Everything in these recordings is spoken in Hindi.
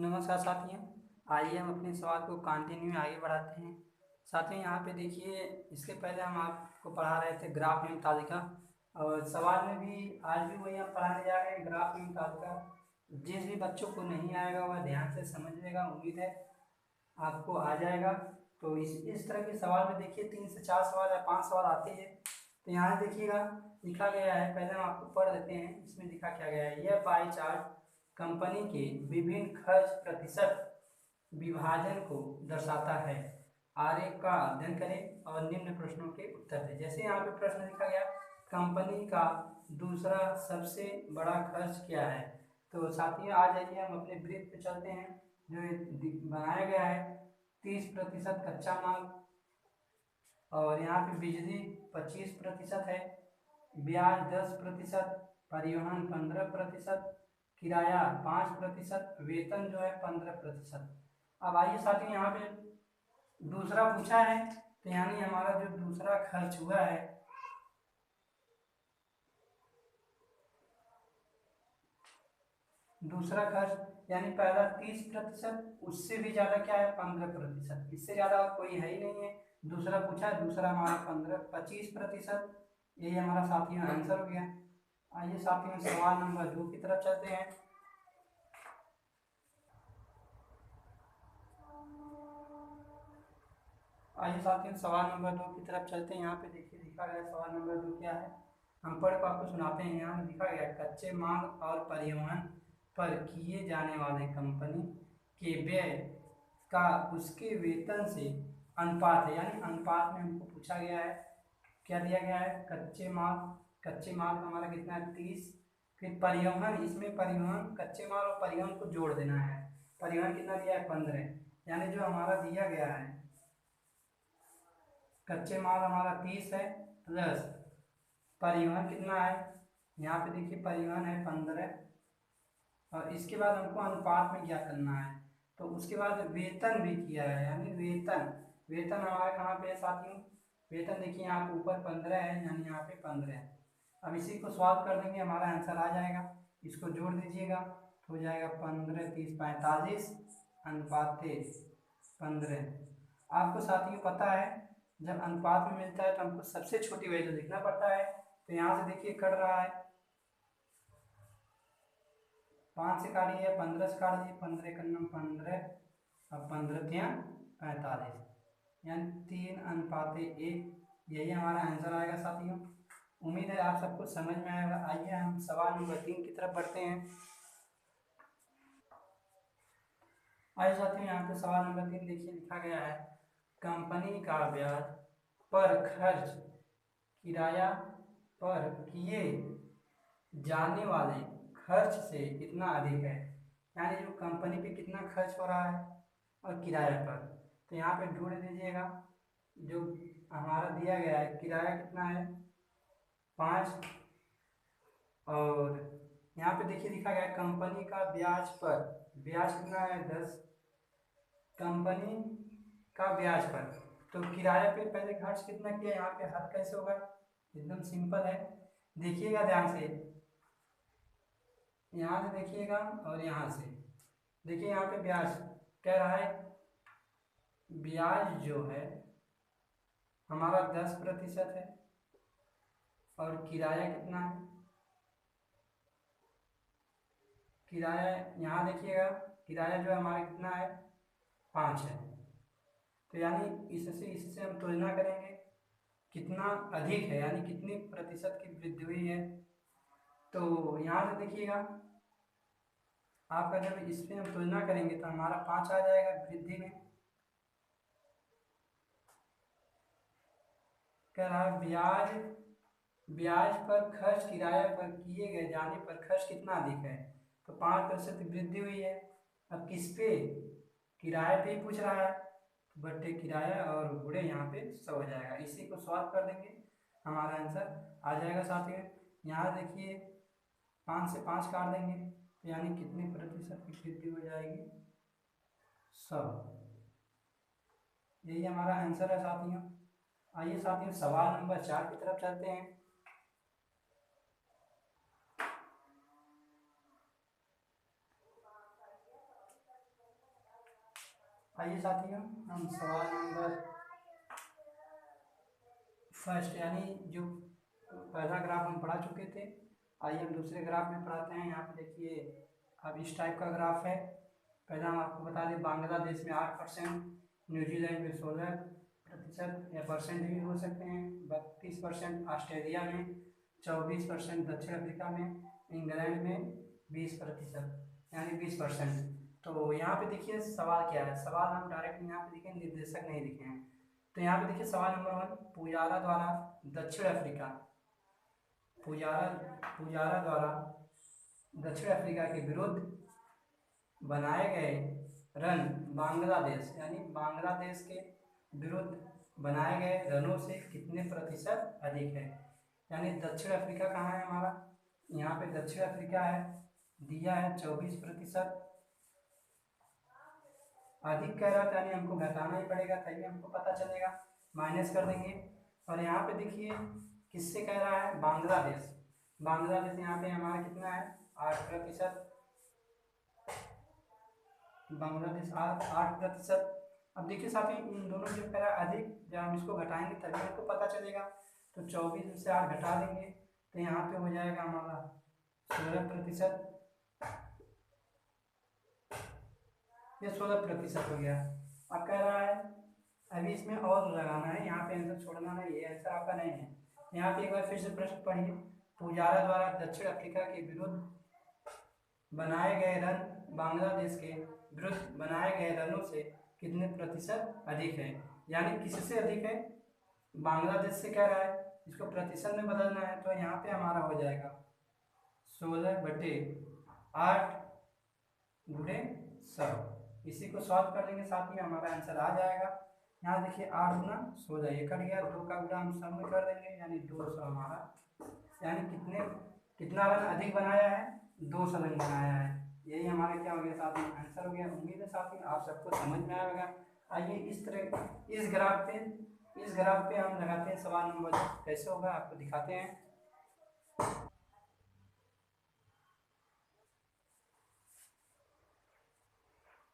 नमस्कार साथियों। आइए हम अपने सवाल को कंटिन्यू आगे बढ़ाते हैं। साथियों यहाँ पे देखिए, इसके पहले हम आपको पढ़ा रहे थे ग्राफ एवं तालिका, और सवाल में भी आज भी वही हम पढ़ाने जा रहे हैं, ग्राफ एवं तालिका। जिस भी बच्चों को नहीं आएगा वह ध्यान से समझ लेगा, उम्मीद है आपको आ जाएगा। तो इस तरह के सवाल में देखिए 3 से 4 सवाल या 5 सवाल आते हैं। तो यहाँ देखिएगा लिखा गया है, पहले हम आपको पढ़ देते हैं इसमें लिखा क्या गया है। यह पाई चार्ट कंपनी के विभिन्न खर्च प्रतिशत विभाजन को दर्शाता है। आरेख का अध्ययन करें और निम्न प्रश्नों के उत्तर दें। जैसे यहाँ पे प्रश्न लिखा गया, कंपनी का दूसरा सबसे बड़ा खर्च क्या है। तो साथियों आ जाइए हम अपने वृत्त पे चलते हैं। जो बनाया गया है 30% कच्चा माल, और यहाँ पे बिजली 25% है, ब्याज 10%, परिवहन 15%, किराया 5%, वेतन जो है 15%। अब आइए साथियों यहाँ पे दूसरा पूछा है, तो यानी हमारा जो दूसरा खर्च हुआ है, दूसरा खर्च यानी पहला 30%, उससे भी ज्यादा क्या है 15%, इससे ज्यादा और कोई है ही नहीं है। दूसरा पूछा है, दूसरा हमारा 25%, यही हमारा साथियों आंसर हो गया। आइए साथियों सवाल नंबर 2 की तरफ चलते हैं। आइए साथियों सवाल नंबर 2 की तरफ चलते हैं। यहाँ पे देखिए लिखा गया सवाल नंबर 2 क्या है, हम पढ़ को आपको सुनाते हैं। यहाँ लिखा गया कच्चे माल और परिवहन पर किए जाने वाले कंपनी के व्यय का उसके वेतन से अनुपात है। यानी अनुपात में हमको पूछा गया है, क्या दिया गया है, कच्चे माल का हमारा कितना है 30, फिर परिवहन, इसमें परिवहन कच्चे माल और परिवहन को जोड़ देना है। परिवहन कितना दिया है 15, यानी जो हमारा दिया गया है कच्चे माल हमारा 30 है, प्लस परिवहन कितना है, यहाँ पे देखिए परिवहन है 15, और इसके बाद हमको अनुपात में क्या करना है। तो उसके बाद वेतन भी किया है, यानी वेतन वेतन हमारा कहाँ पे है साथियों, वेतन देखिए यहाँ पे ऊपर 15 है, यानी यहाँ पे 15 है। अब इसी को सॉल्व कर देंगे, हमारा आंसर आ जाएगा। इसको जोड़ दीजिएगा तो हो जाएगा 15 30 45 अनुपात 15। आपको साथियों पता है जब अनुपात में मिलता है तो हमको सबसे छोटी वैल्यू लिखना पड़ता है। तो यहाँ से देखिए कट रहा है, 5 से काटिए, 15 से काट दीजिए, 15 कन्नम 15, अब 15 तिया 45, यानी 3:1। यही हमारा आंसर आएगा साथियों। उम्मीद है आप सबको समझ में आएगा। आइए हम सवाल नंबर 3 की तरफ बढ़ते हैं। आइए साथियों यहाँ पे सवाल नंबर 3 देखिए लिखा गया है, कंपनी का ब्याज पर खर्च किराया पर किए जाने वाले खर्च से कितना अधिक है। यानी जो कंपनी पे कितना खर्च हो रहा है और किराया पर। तो यहाँ पे ढूंढ दीजिएगा, जो हमारा दिया गया है किराया कितना है 5, और यहाँ पे देखिए लिखा गया है कंपनी का ब्याज पर, ब्याज कितना है 10, कंपनी का ब्याज पर। तो किराया पे पहले खर्च कितना किया, यहाँ पे हल कैसे होगा, एकदम सिंपल है। देखिएगा ध्यान से, यहाँ से देखिएगा और यहाँ से देखिए, यहाँ पे ब्याज कह रहा है, ब्याज जो है हमारा 10% है, और किराया कितना है, किराया यहाँ देखिएगा, किराया जो है हमारा कितना है 5 है। तो यानी इससे हम तुलना करेंगे कितना अधिक है, यानी कितनी प्रतिशत की वृद्धि हुई है। तो यहाँ से देखिएगा आपका, जब इसमें हम तुलना करेंगे तो हमारा 5 आ जाएगा वृद्धि में। कह रहा है ब्याज ब्याज पर खर्च किराया पर किए गए जाने पर खर्च कितना अधिक है। तो 5% वृद्धि हुई है। अब किस पे, किराए पे ही पूछ रहा है, बट्टे किराया और गुणे यहाँ पे 100 हो जाएगा। इसी को सॉल्व कर देंगे, हमारा आंसर आ जाएगा साथियों। यहाँ देखिए 5 से 5 काट देंगे, तो यानी कितनी प्रतिशत की वृद्धि हो जाएगी 100। यही हमारा आंसर है साथियों। आइए साथियों सवाल नंबर 4 की तरफ चलते हैं। आइए साथियों, हम सवाल नंबर फर्स्ट यानी जो पहला ग्राफ हम पढ़ा चुके थे, आइए हम दूसरे ग्राफ में पढ़ाते हैं। यहाँ पे देखिए, अब इस टाइप का ग्राफ है। पहला हम आपको बता दें, बांग्लादेश में 8%, न्यूजीलैंड में 16% या परसेंट भी हो सकते हैं, 32%, ऑस्ट्रेलिया में 24%, दक्षिण अफ्रीका में, इंग्लैंड में 20%, यानी 20%। तो यहाँ पे देखिए सवाल क्या है। सवाल हम डायरेक्ट यहाँ पे देखें, निर्देशक नहीं लिखे हैं। तो यहाँ पे देखिए सवाल नंबर 1, पुजारा द्वारा दक्षिण अफ्रीका पुजारा द्वारा दक्षिण अफ्रीका के विरुद्ध बनाए गए रन बांग्लादेश, यानी बांग्लादेश के विरुद्ध बनाए गए रनों से कितने प्रतिशत अधिक है। यानी दक्षिण अफ्रीका कहाँ है हमारा, यहाँ पे दक्षिण अफ्रीका है, दिया है 24%। अधिक कह रहा था, यानी हमको घटाना ही पड़ेगा, तभी हमको पता चलेगा, माइनस कर देंगे। और यहाँ पे देखिए किससे कह रहा है, बांग्लादेश यहाँ पे हमारा कितना है, 8%। बांग्लादेश 8%। अब देखिए साथ ही इन दोनों जो कह रहा है अधिक, जब हम इसको घटाएंगे तभी हमको पता चलेगा। तो 24 में से 8 घटा देंगे तो यहाँ पे हो जाएगा हमारा 16%। ये 16% हो गया। अब कह रहा है अभी इसमें और लगाना है, यहाँ पे आंसर छोड़ना नहीं है, आंसर आपका नहीं है। यहाँ पे एक बार फिर से प्रश्न पढ़िए, पुजारा द्वारा दक्षिण अफ्रीका के विरुद्ध बनाए गए रन बांग्लादेश के विरुद्ध बनाए गए रनों से कितने प्रतिशत अधिक है। यानी किससे अधिक है, बांग्लादेश से कह रहा है, इसको प्रतिशत में बदलना है। तो यहाँ पे हमारा हो जाएगा 16/8 गुणे 100। इसी को सॉल्व कर देंगे साथ ही हमारा आंसर आ जाएगा। यहाँ देखिए 8 गुना 16, ये कट गया, 2 का गुना हम सब में कर देंगे, यानी 200 हमारा, यानी कितना रन अधिक बनाया है, 200 रन बनाया है। यही हमारे क्या हो गया साथी, आंसर हो गया। उम्मीद है साथी आप सबको समझ में आएगा। आइए इस तरह इस ग्राफ पे हम लगाते हैं सवाल नंबर 2, कैसे होगा आपको दिखाते हैं।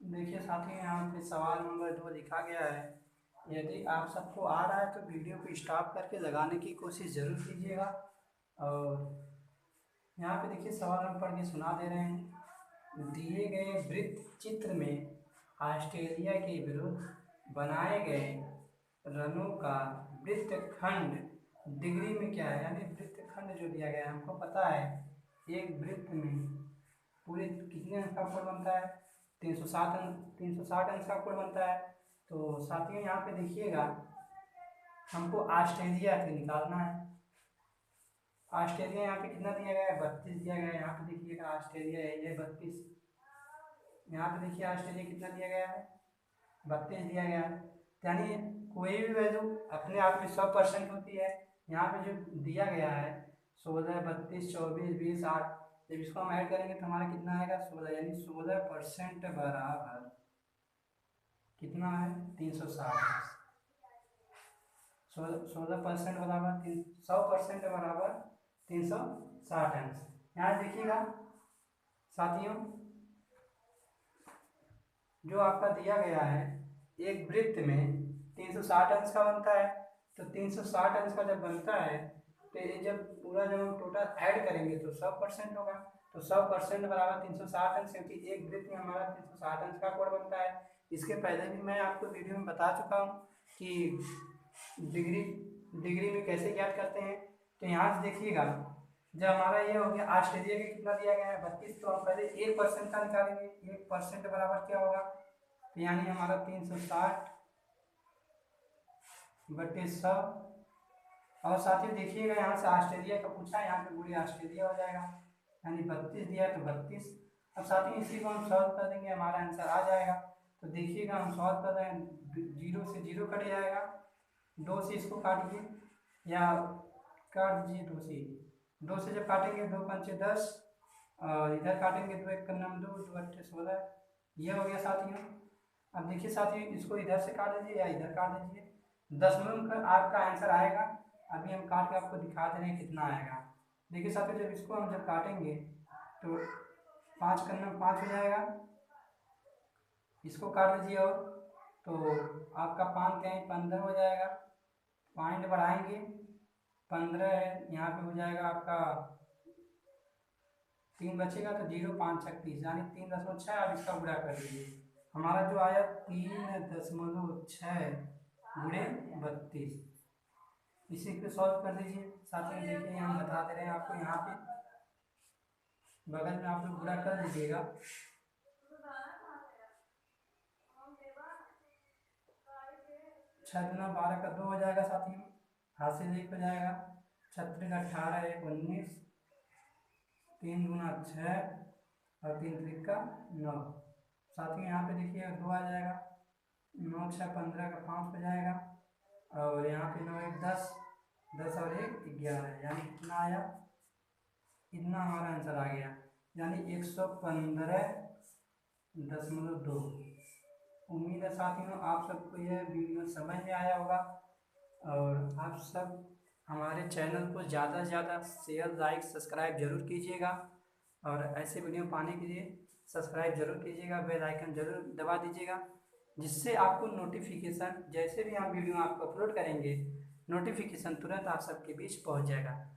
देखिए साथी, यहाँ पे सवाल नंबर 2 लिखा गया है। यदि आप सबको आ रहा है तो वीडियो को स्टॉप करके लगाने की कोशिश जरूर कीजिएगा। और यहाँ पे देखिए सवाल हम पढ़ के सुना दे रहे हैं। दिए गए वृत्त चित्र में ऑस्ट्रेलिया के विरुद्ध बनाए गए रनों का वृत्तखंड डिग्री में क्या है, यानी वृत्तखंड जो दिया गया है, हमको पता है एक वृत्त में पूरे कितने अंश का कोण बनता है, 360 अंश का कोण बनता है। तो साथियों यहाँ पे देखिएगा, हमको ऑस्ट्रेलिया से निकालना है। ऑस्ट्रेलिया यहाँ पे कितना दिया गया है, 32 दिया गया है। यहाँ पे देखिएगा ऑस्ट्रेलिया है, ये 32। यहाँ पे देखिए ऑस्ट्रेलिया कितना दिया गया है, 32 दिया गया है। यानी कोई भी वैल्यू अपने आप में 100% होती है। यहाँ पे जो दिया गया है 16, 32, 24, 20, 8, जब इसको हम ऐड करेंगे तो हमारा कितना आएगा, 16, यानी 16% बराबर कितना है, 360। 16% बराबर 100% बराबर 360 अंश। यहाँ देखिएगा साथियों, जो आपका दिया गया है एक वृत्त में 360 अंश का बनता है। तो 360 अंश का जब बनता है तो ये जब पूरा जब हम टोटल ऐड करेंगे तो 100% होगा। तो 100% बराबर 360 अंश, क्योंकि एक वृत्त में हमारा 360 अंश का कोण बनता है। इसके पहले भी मैं आपको वीडियो में बता चुका हूँ कि डिग्री में कैसे ज्ञात करते हैं। तो यहाँ से देखिएगा, जब हमारा ये हो गया ऑस्ट्रेलिया का कितना दिया गया है, 32, तो हम पहले 1% का निकालेंगे। 1% बराबर क्या होगा, तो यानी हमारा 360/100। और साथ ही देखिएगा यहाँ से ऑस्ट्रेलिया का पूछा है, यहाँ पे पूरी ऑस्ट्रेलिया हो जाएगा, यानी 32 दिया है तो 32। अब साथ ही इसी को हम सॉल्व कर देंगे, हमारा आंसर आ जाएगा। तो देखिएगा हम सॉल्व कर रहे हैं, 0 से 0 कट जाएगा, 2 से इसको काटिए या काट दीजिए, 2 से जब काटेंगे 2 पंचे 10, और इधर काटेंगे 2 1 9 2 2 8 16, ये हो गया साथियों। अब देखिए साथियों, इसको इधर से काट दीजिए या इधर काट दीजिए, दशमलव का आपका आंसर आएगा। अभी हम काट के आपको दिखा दे रहे हैं कितना आएगा। देखिए साथियों, जब इसको हम जब काटेंगे तो 5 का 9 5 हो जाएगा, इसको काट दीजिए और तो आपका पॉइंट कहीं 15 हो जाएगा। पॉइंट बढ़ाएंगे, 15 है, यहाँ पे हो जाएगा आपका 3 बचेगा तो 0×5=30, यानी 3.6। आप इसका गुणा कर दीजिए, हमारा जो आया 3.6×32। इसी को सॉल्व कर दीजिए। साथ में देखिए हम बता दे रहे हैं आपको, यहाँ पे बगल में आप लोग गुणा कर लीजिएगा। 6×12 = 2 हो जाएगा साथियों, हाथ से 1 हो जाएगा। 36×18 = 19, 3×6 और 3×3=9। साथियों यहाँ पे देखिए 2 आ जाएगा, 9×6=15 का 5 हो जाएगा, और यहाँ पे 9×1=10, 10 और 1=11, यानी कितना आया, इतना हमारा आंसर आ गया, यानी 115.2। उम्मीद है साथियों आप सबको यह वीडियो समझ में आया होगा, और आप सब हमारे चैनल को ज़्यादा से ज़्यादा शेयर, लाइक, सब्सक्राइब जरूर कीजिएगा, और ऐसे वीडियो पाने के लिए सब्सक्राइब जरूर कीजिएगा, बेल आइकन जरूर दबा दीजिएगा, जिससे आपको नोटिफिकेशन, जैसे भी हम वीडियो आपको अपलोड करेंगे, नोटिफिकेशन तुरंत आप सबके बीच पहुंच जाएगा।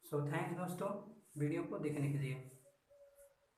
सो थैंक्स दोस्तों वीडियो को देखने के लिए।